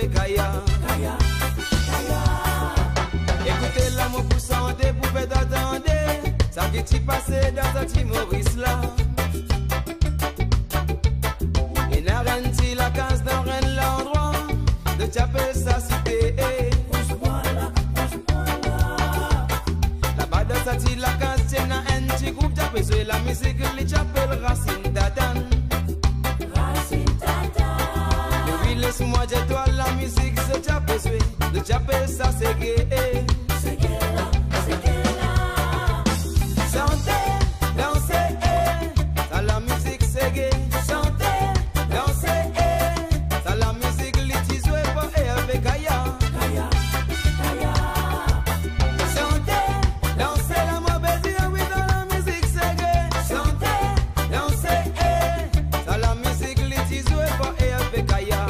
avec Aya. Écoutez là mon poussant des poupées d'attendez. Ça qui t'y passé dans ta team Maurice là. Et n'a rien dit la case dans rien l'endroit. De t'appelle sa cité. Là-bas dans sa tille la case tienne à un petit groupe t'appelle la musique les t'appelle Racine Datan. Laisse-moi dire toi la musique se t'appelle de t'appelle ça c'est gay. C'est gay là. Chantez, dansez, ça la musique c'est gay. Chantez, dansez, ça la musique l'utilise pas et avec Aya. Chantez, dansez la mauvaise oui dans la musique c'est gay. Chantez, dansez, ça la musique l'utilise pas et avec Aya.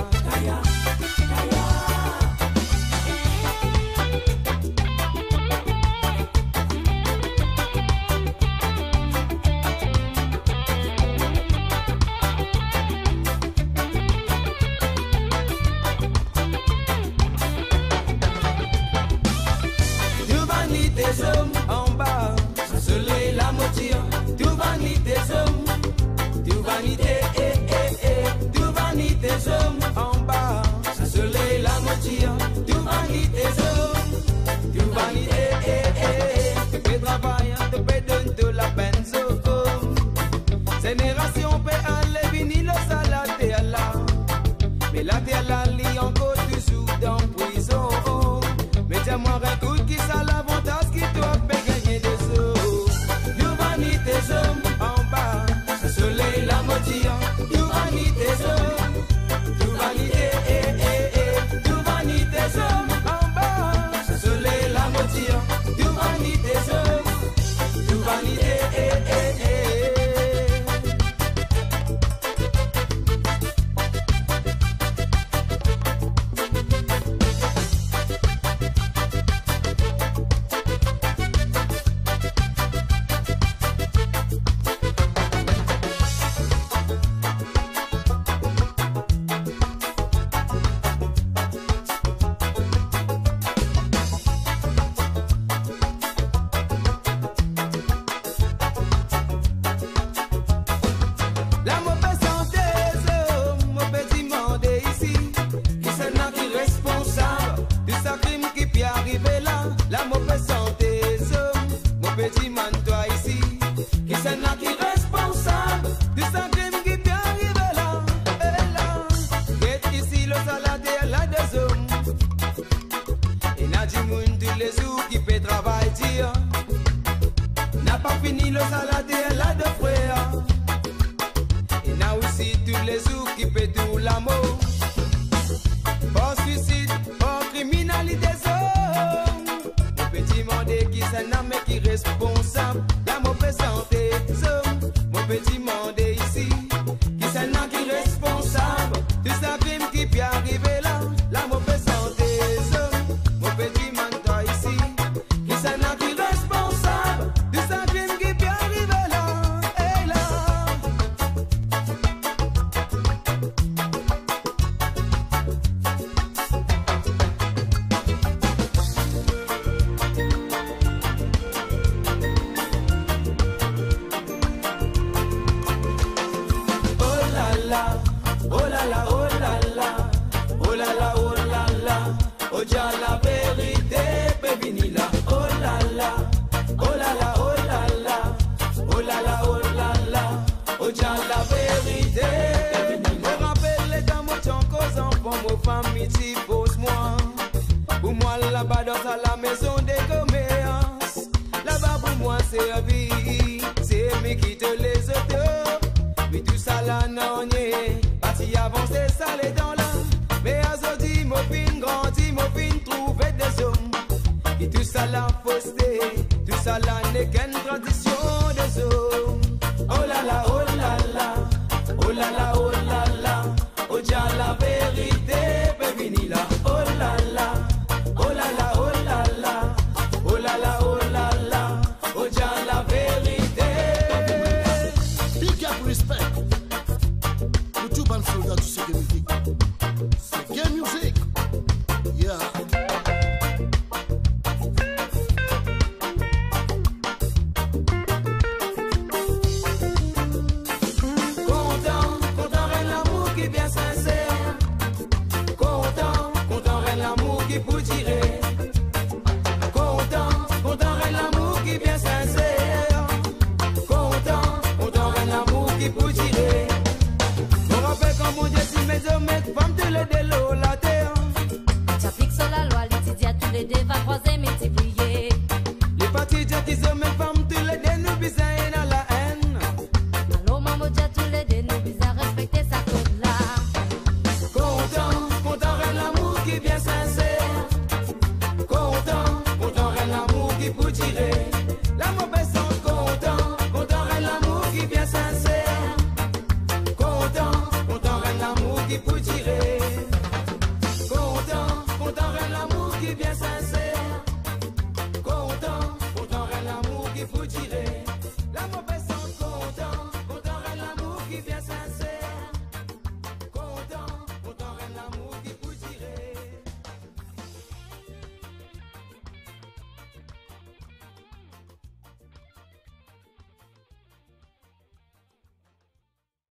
En bas, le soleil la motive, tout vanité hommes, tout vanité, tout vanité hommes. En bas, le soleil la motive, tout vanité hommes, tout vanité, tu peux travailler, tu peux donner de la peine, génération peut aller venir le salade et là, mais la terre la lit encore toujours dans prison. Mais dis-moi un coup qui ça l'avantage qui doit gagner des eaux. L'humanité hommes en bas, le soleil la motive. L'humanité hommes, l'humanité, l'humanité hommes en bas, le soleil la motive. L'humanité hommes, l'humanité, Respect. Le tout ban soldat du sécurité. C'est game music. mettre femme tous les deux l'eau la terre. Tu fixes la loi, les tidias tous les deux va croiser multiplier. Les partis qui se mettent femme tous les deux nous bisaient dans la haine. Allô maman dia tous les deux nous bisons respecter sa code là. Content, rêve l'amour qui vient sincère. Content, rêve l'amour qui peut tirer. L'amour baissant, content, rêve l'amour qui vient sincère. Content, rêve l'amour qui peut tirer.